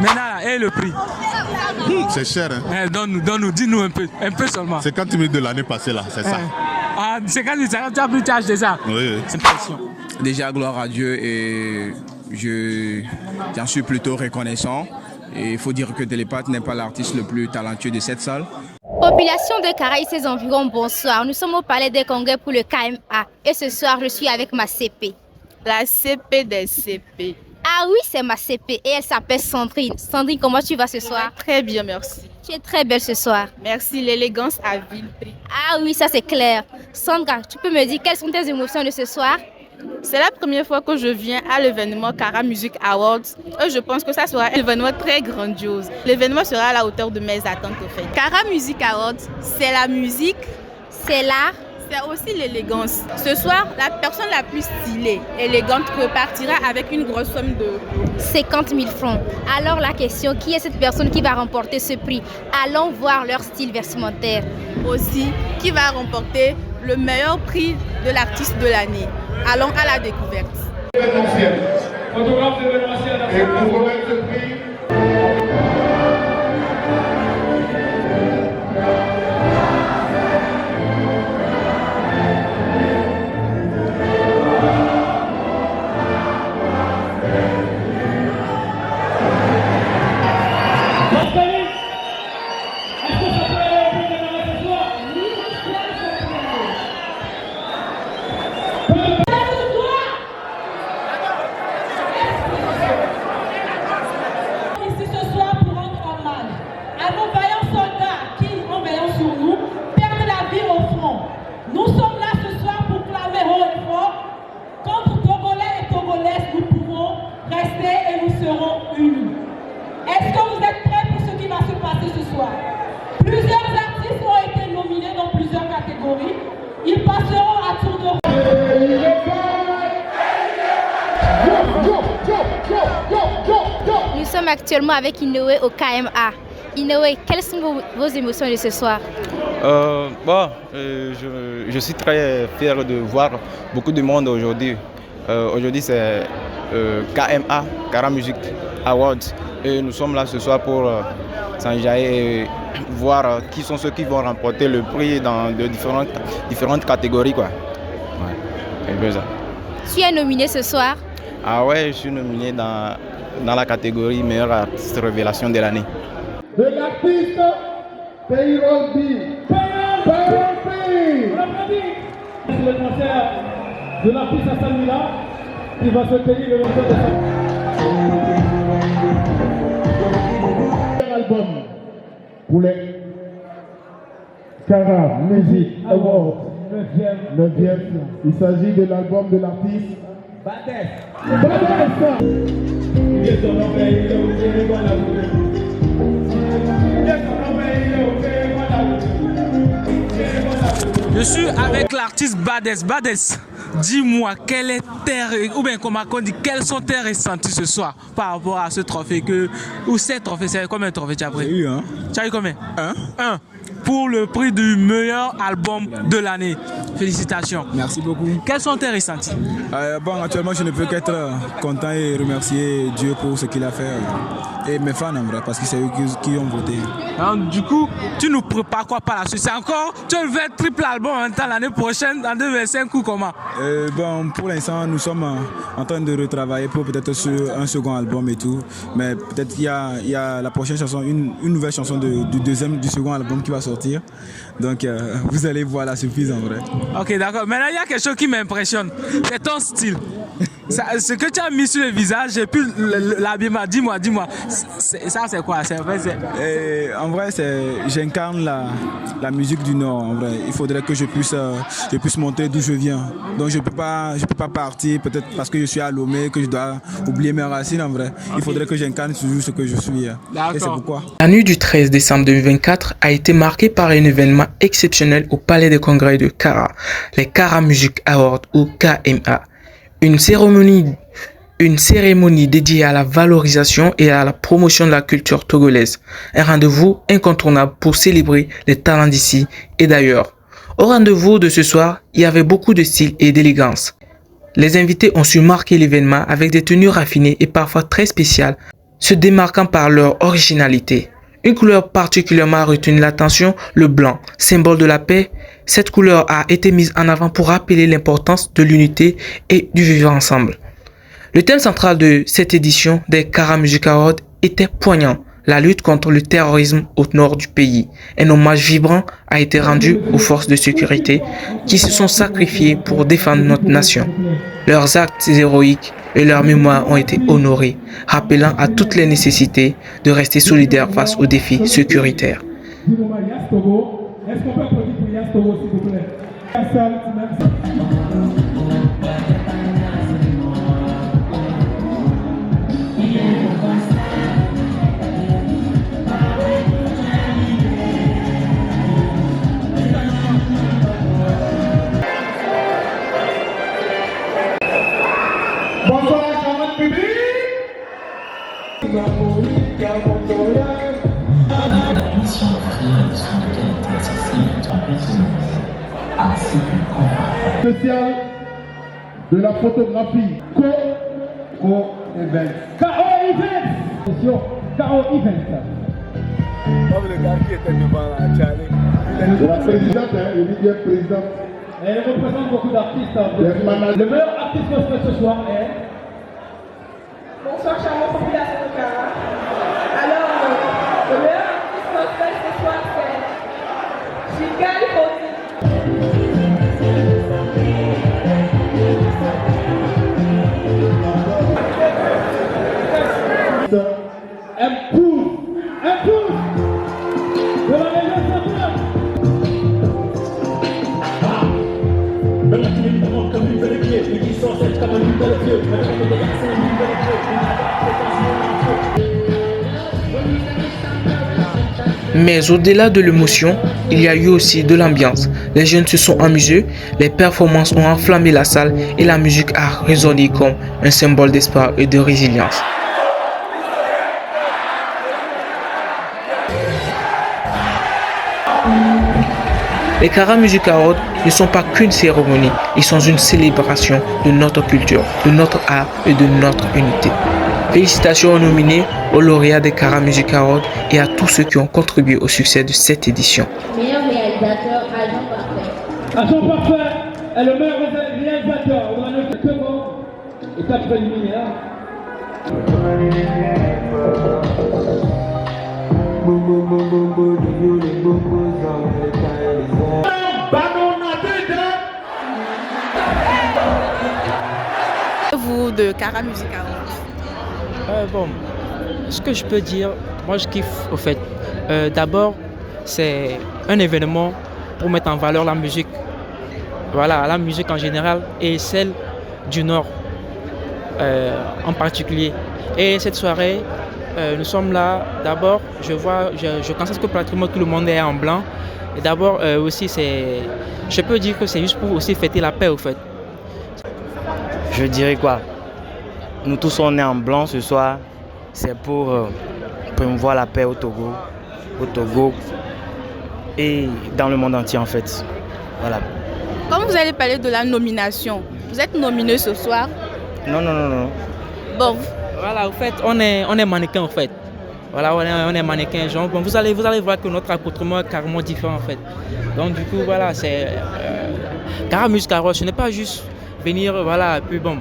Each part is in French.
Maintenant, et le prix? C'est cher, hein? Donne-nous, dis-nous un peu seulement. 50 000 de l'année passée, là, c'est ça. Ah, 50 000, tu as pu t'acheter ça? Oui. Déjà, gloire à Dieu et j'en suis plutôt reconnaissant. Et il faut dire que Télépathe n'est pas l'artiste le plus talentueux de cette salle. Population de Kara et ses environs, bonsoir. Nous sommes au Palais des Congrès pour le KMA. Et ce soir, je suis avec ma CP. La CP des CP. Ah oui, c'est ma CP et elle s'appelle Sandrine. Sandrine, comment tu vas ce soir? Très bien, merci. Tu es très belle ce soir. Merci, l'élégance à vil prix. Ah oui, ça c'est clair. Sandra, tu peux me dire quelles sont tes émotions de ce soir? C'est la première fois que je viens à l'événement Kara Music Awards. Et je pense que ça sera un événement très grandiose. L'événement sera à la hauteur de mes attentes au fait. Kara Music Awards, c'est la musique, c'est l'art, c'est aussi l'élégance. Ce soir, la personne la plus stylée, élégante, repartira avec une grosse somme de 50 000 francs. Alors la question, qui est cette personne qui va remporter ce prix? Allons voir leur style vestimentaire. Aussi, qui va remporter le meilleur prix de l'artiste de l'année. Allons à la découverte. Photographe d'événementiel. Et pour remettre ce prix, est-ce que vous êtes prêts pour ce qui va se passer ce soir? Plusieurs artistes ont été nominés dans plusieurs catégories. Ils passeront à tour de rôle. Nous sommes actuellement avec Inoue au KMA. Inoue, quelles sont vos émotions de ce soir? Je suis très fier de voir beaucoup de monde aujourd'hui. Aujourd'hui, c'est KMA, Kara Music Awards. Et nous sommes là ce soir pour s'enjailler et voir qui sont ceux qui vont remporter le prix dans de différentes catégories, quoi. Ouais, un peu ça. Tu es nominé ce soir? Ah ouais, je suis nominé dans la catégorie meilleure artiste révélation de l'année. De l'artiste Payroll B. Payroll B. C'est le concert de l'artiste Hassan Mila qui va se tenir le 27 décembre. Album pour les Kara Music Awards 9e. Il s'agit de l'album de l'artiste Badès. Je suis avec l'artiste Badès. Badès, dis-moi, quelle est ou bien comment on dit, quels sont tes ressentis ce soir par rapport à ce trophée ou ces trophées, c'est combien de trophées tu as pris? J'ai eu un. Tu as eu combien? Un. Pour le prix du meilleur album de l'année. Félicitations. Merci beaucoup. Quels sont tes ressentis? Actuellement, je ne peux qu'être content et remercier Dieu pour ce qu'il a fait. Et mes fans en vrai, parce que c'est eux qui ont voté. Alors, du coup, tu nous prépares quoi par la suite? C'est encore, tu veux faire triple album en même temps l'année prochaine, en 2025 ou comment? Pour l'instant, nous sommes en train de retravailler pour peut-être un second album et tout. Mais peut-être il y a la prochaine chanson, une nouvelle chanson du second album qui va sortir. Donc, vous allez voir la surprise en vrai. Ok, d'accord. Maintenant, il y a quelque chose qui m'impressionne. C'est ton style. Ce que tu as mis sur le visage et puis l'habillement, dis-moi. Ça, c'est quoi? En vrai, j'incarne la musique du Nord. En vrai, il faudrait que je puisse montrer d'où je viens. Donc, je peux pas partir, peut-être parce que je suis à Lomé, que je dois oublier mes racines. En vrai, il faudrait que j'incarne toujours ce que je suis. Et c'est pourquoi. La nuit du 13 décembre 2024 a été marquée par un événement exceptionnel au Palais des Congrès de Kara, les Kara Music Awards ou KMA. Une cérémonie dédiée à la valorisation et à la promotion de la culture togolaise. Un rendez-vous incontournable pour célébrer les talents d'ici et d'ailleurs. Au rendez-vous de ce soir, il y avait beaucoup de style et d'élégance. Les invités ont su marquer l'événement avec des tenues raffinées et parfois très spéciales. se démarquant par leur originalité. Une couleur particulièrement a retenu l'attention, le blanc, symbole de la paix. Cette couleur a été mise en avant pour rappeler l'importance de l'unité et du vivre ensemble. Le thème central de cette édition des Kara Music Awards était poignant, la lutte contre le terrorisme au nord du pays. Un hommage vibrant a été rendu aux forces de sécurité qui se sont sacrifiées pour défendre notre nation. Leurs actes héroïques et leur mémoire ont été honorés, rappelant à toutes les nécessités de rester solidaires face aux défis sécuritaires. Est-ce qu'on peut applaudir pour Yas Togo, s'il vous plaît? Bonsoir, charmant public. Spécial de la photographie Event. Attention, Event. Comme le gars qui était devant la Charlie. La présidente, il dit bien présidente. Elle représente beaucoup d'artistes. Le meilleur artiste que ce soir est. Bonsoir, charmante population de Kara. Alors, le meilleur artiste gospel ce soir, c'est Chigali Foti. Un pouce de la réalisation. Mais au-delà de l'émotion, il y a eu aussi de l'ambiance. Les jeunes se sont amusés, les performances ont enflammé la salle et la musique a résonné comme un symbole d'espoir et de résilience. Les Kara Music Awards ne sont pas qu'une cérémonie, ils sont une célébration de notre culture, de notre art et de notre unité. Félicitations aux nominés, aux lauréats des Kara Music Awards et à tous ceux qui ont contribué au succès de cette édition. Meilleur réalisateur, Agent Parfait. Agent Parfait est le meilleur réalisateur. On a noté que bon. Étape préliminaire. Vous de Kara Music Awards? Bon, ce que je peux dire, moi je kiffe au fait. D'abord, c'est un événement pour mettre en valeur la musique. Voilà, la musique en général et celle du Nord en particulier. Et cette soirée, nous sommes là. D'abord, je constate que pratiquement tout le monde est en blanc. Et d'abord aussi, je peux dire que c'est juste pour aussi fêter la paix au fait. Je dirais quoi? Nous tous on est en blanc ce soir. C'est pour promouvoir la paix au Togo et dans le monde entier en fait. Voilà. Comme vous allez parler de la nomination, vous êtes nominé ce soir? Non. Bon. Voilà, en fait, on est mannequin en fait. Voilà, on est mannequin. Genre, bon, vous allez voir que notre accoutrement est carrément différent en fait. Donc du coup, voilà, c'est Kara Music Awards, ce n'est pas juste venir, voilà, puis bon,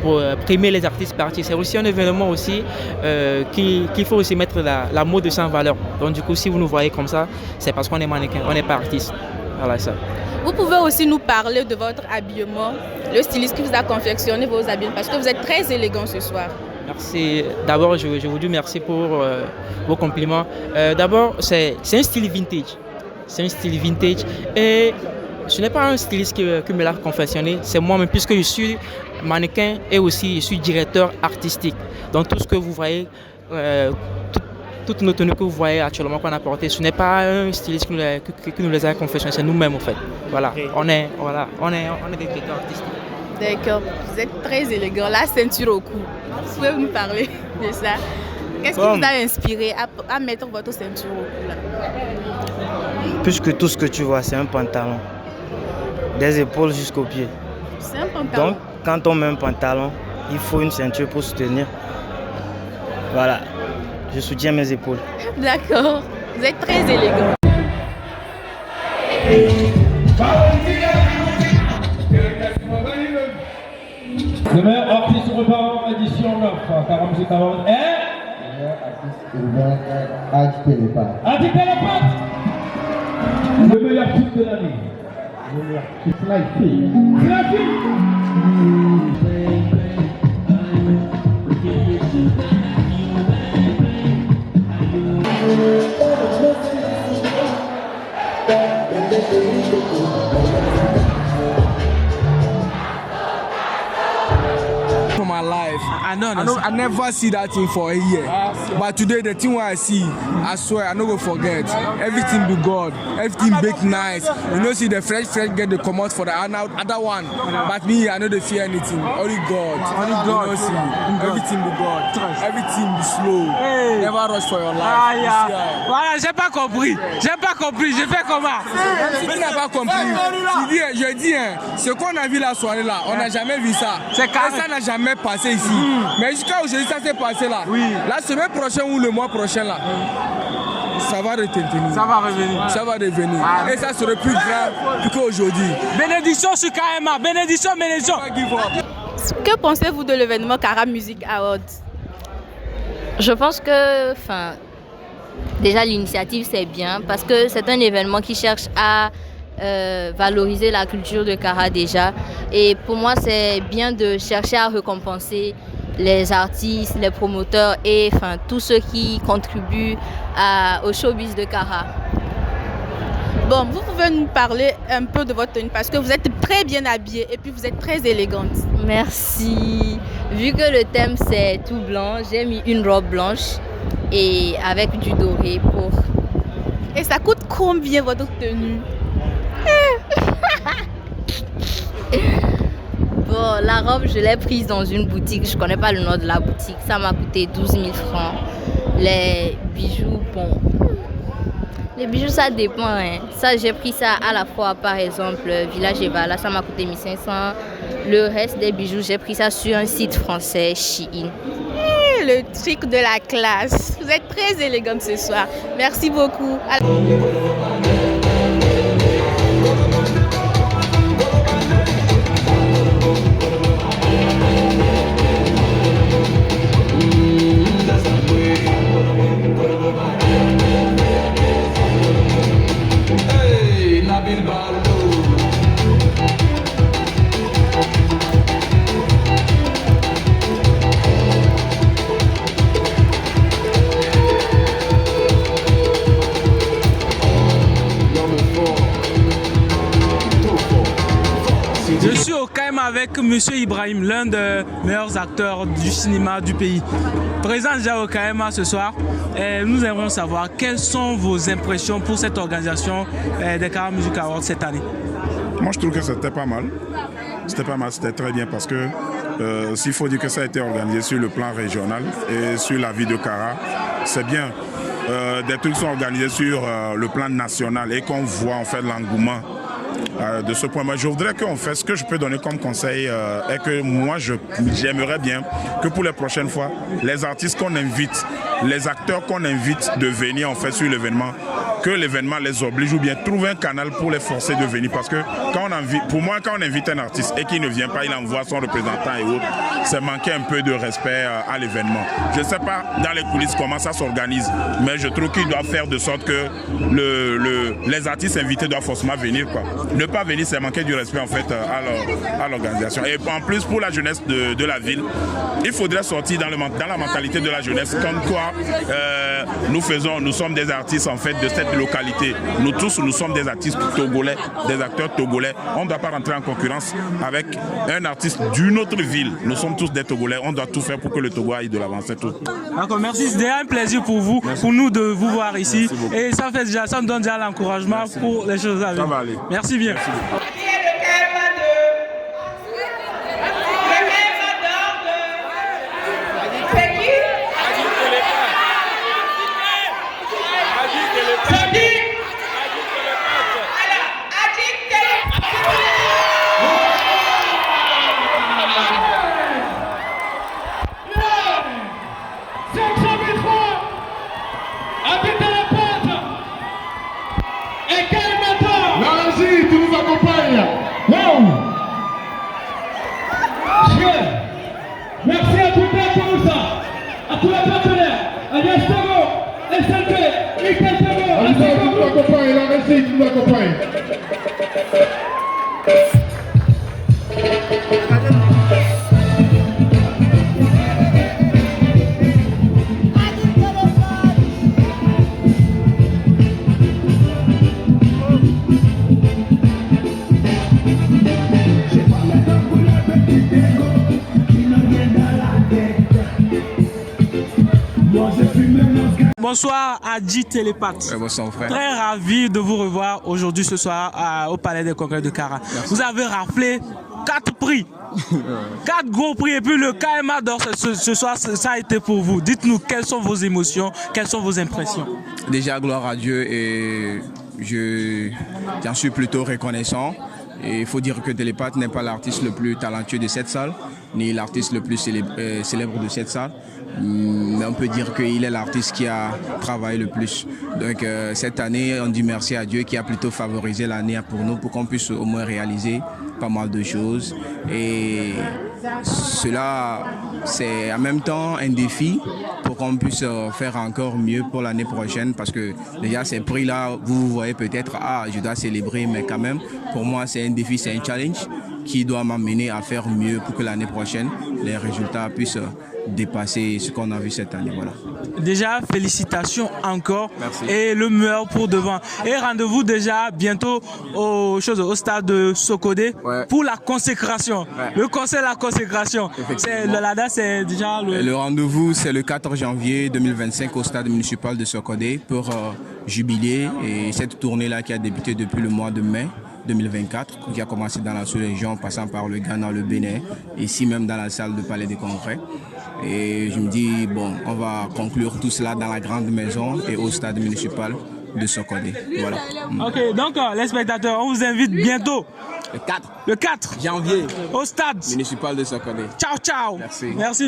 pour primer les artistes partis. C'est aussi un événement aussi qu'il faut aussi mettre la mode en valeur. Donc du coup, si vous nous voyez comme ça, c'est parce qu'on est mannequin, on n'est pas artiste. Voilà ça. Vous pouvez aussi nous parler de votre habillement, le styliste qui vous a confectionné vos habillements, parce que vous êtes très élégant ce soir. Merci. D'abord, je vous dis merci pour vos compliments. D'abord, c'est un style vintage. C'est un style vintage et ce n'est pas un styliste qui me l'a confectionné, c'est moi-même puisque je suis mannequin et aussi je suis directeur artistique. Donc tout ce que vous voyez, toutes nos tenues que vous voyez actuellement qu'on a portées, ce n'est pas un styliste qui nous les a confectionnées, c'est nous-mêmes en fait. Voilà, on est des directeurs artistiques. D'accord, vous êtes très élégant. La ceinture au cou, vous pouvez nous parler de ça? Qu'est-ce qui vous a inspiré à mettre votre ceinture au cou là? Puisque tout ce que tu vois, c'est un pantalon, des épaules jusqu'aux pieds. C'est un pantalon. Donc, quand on met un pantalon, il faut une ceinture pour soutenir. Voilà, je soutiens mes épaules. D'accord, vous êtes très élégant. Le meilleur artiste repart édition 9, Cara Music Award est... Adi Télépathe. Le meilleur film de l'année. Le meilleur film. Fly. For my life, I I never see that thing for a year. But today, the thing what I see, I swear I no go forget. Everything be God, everything bake nice. You know, see the fresh get the come out for the other one. But me, I know they fear anything. Only God. You know, see, everything be God. Everything be slow. Never rush for your life. Voilà, j'ai pas compris. Je fais comment? Tu n'as pas compris. Je dis, ce qu'on a vu la soirée là, on n'a jamais vu ça. C'est carré. Ça n'a jamais passé ici. Mais jusqu'à aujourd'hui, ça s'est passé là. Oui. La semaine prochaine ou le mois prochain là, ça va retenir. Ça va revenir. Ça va revenir. Et ça serait plus grave qu'aujourd'hui. Bénédiction sur KMA. Bénédiction. Que pensez-vous de l'événement Cara Music Awards? Je pense que, déjà l'initiative c'est bien parce que c'est un événement qui cherche à valoriser la culture de Cara déjà. Et pour moi c'est bien de chercher à récompenser les artistes, les promoteurs et tous ceux qui contribuent au showbiz de Cara. Bon, vous pouvez nous parler un peu de votre tenue parce que vous êtes très bien habillée et puis vous êtes très élégante. Merci. Vu que le thème c'est tout blanc, j'ai mis une robe blanche et avec du doré pour... Et ça coûte combien votre tenue? Bon, la robe je l'ai prise dans une boutique, je connais pas le nom de la boutique, ça m'a coûté 12 000 francs. Les bijoux, bon... Les bijoux, ça dépend. Ça, j'ai pris ça à la fois, par exemple, Village Evala, ça m'a coûté 1500. Le reste des bijoux, j'ai pris ça sur un site français, Shein. Le truc de la classe. Vous êtes très élégante ce soir. Merci beaucoup. Je suis au KM avec M. Ibrahim, l'un des meilleurs acteurs du cinéma du pays. Présent déjà au KMA ce soir, nous aimerions savoir quelles sont vos impressions pour cette organisation des Cara Music Awards cette année. Moi, je trouve que c'était pas mal. C'était très bien parce que s'il faut dire que ça a été organisé sur le plan régional et sur la vie de Cara, c'est bien. Des trucs sont organisés sur le plan national et qu'on voit en fait l'engouement de ce point. Moi, je voudrais qu'on fasse, ce que je peux donner comme conseil est que moi, j'aimerais bien que pour les prochaines fois, les artistes qu'on invite, les acteurs qu'on invite de venir en fait sur l'événement, que l'événement les oblige ou bien trouver un canal pour les forcer de venir. Parce que pour moi, quand on invite un artiste et qu'il ne vient pas, il envoie son représentant et autres, c'est manquer un peu de respect à l'événement. Je ne sais pas dans les coulisses comment ça s'organise, mais je trouve qu'ils doivent faire de sorte que les artistes invités doivent forcément venir, quoi. Ne pas venir, c'est manquer du respect en fait à l'organisation. Et en plus, pour la jeunesse de la ville, il faudrait sortir dans la mentalité de la jeunesse comme quoi nous sommes des artistes en fait de cette localité. Nous tous, nous sommes des artistes togolais, des acteurs togolais. On ne doit pas rentrer en concurrence avec un artiste d'une autre ville. Nous sommes tous des Togolais. On doit tout faire pour que le Togo aille de l'avant. C'est tout. D'accord, merci. C'est déjà un plaisir pour vous, pour nous de vous voir ici. Et ça me donne déjà l'encouragement pour les choses à venir. Ça va aller. Merci bien. Merci. Section à tous les partenaires, à Yastego, SLP, Iketego, Allez, nous accompagne, la Régie nous accompagne. Bonsoir Adji Télépathe. Bonsoir frère. Très ravi de vous revoir aujourd'hui ce soir au Palais des Congrès de Kara. Merci. Vous avez raflé 4 prix. 4 gros prix et puis le KMA d'or ce soir ça a été pour vous. Dites-nous quelles sont vos émotions, quelles sont vos impressions. Déjà gloire à Dieu et j'en suis plutôt reconnaissant. Et il faut dire que Télépathe n'est pas l'artiste le plus talentueux de cette salle, ni l'artiste le plus célèbre de cette salle. Mais on peut dire qu'il est l'artiste qui a travaillé le plus. Donc cette année, on dit merci à Dieu qui a plutôt favorisé l'année pour nous, pour qu'on puisse au moins réaliser pas mal de choses. Et cela, c'est en même temps un défi pour qu'on puisse faire encore mieux pour l'année prochaine. Parce que déjà, ces prix-là, vous voyez peut-être, je dois célébrer, mais quand même, pour moi, c'est un défi, c'est un challenge qui doit m'amener à faire mieux pour que l'année prochaine, les résultats puissent dépasser ce qu'on a vu cette année. Voilà. Déjà, félicitations encore. Merci. Et le meilleur pour devant. Et rendez-vous déjà bientôt au stade de Sokodé pour la consécration. Ouais. Le conseil de la consécration. La date, c'est déjà le rendez-vous, c'est le 4 janvier 2025 au stade municipal de Sokodé pour jubiler. Et cette tournée-là qui a débuté depuis le mois de mai 2024, qui a commencé dans la sous-région, passant par le Ghana, le Bénin, ici même dans la salle de Palais des Congrès. Et je me dis, bon, on va conclure tout cela dans la grande maison et au stade municipal de Sokodé. Voilà. Ok, donc les spectateurs, on vous invite bientôt. Le 4 janvier au stade municipal de Sokodé. Ciao, ciao. Merci.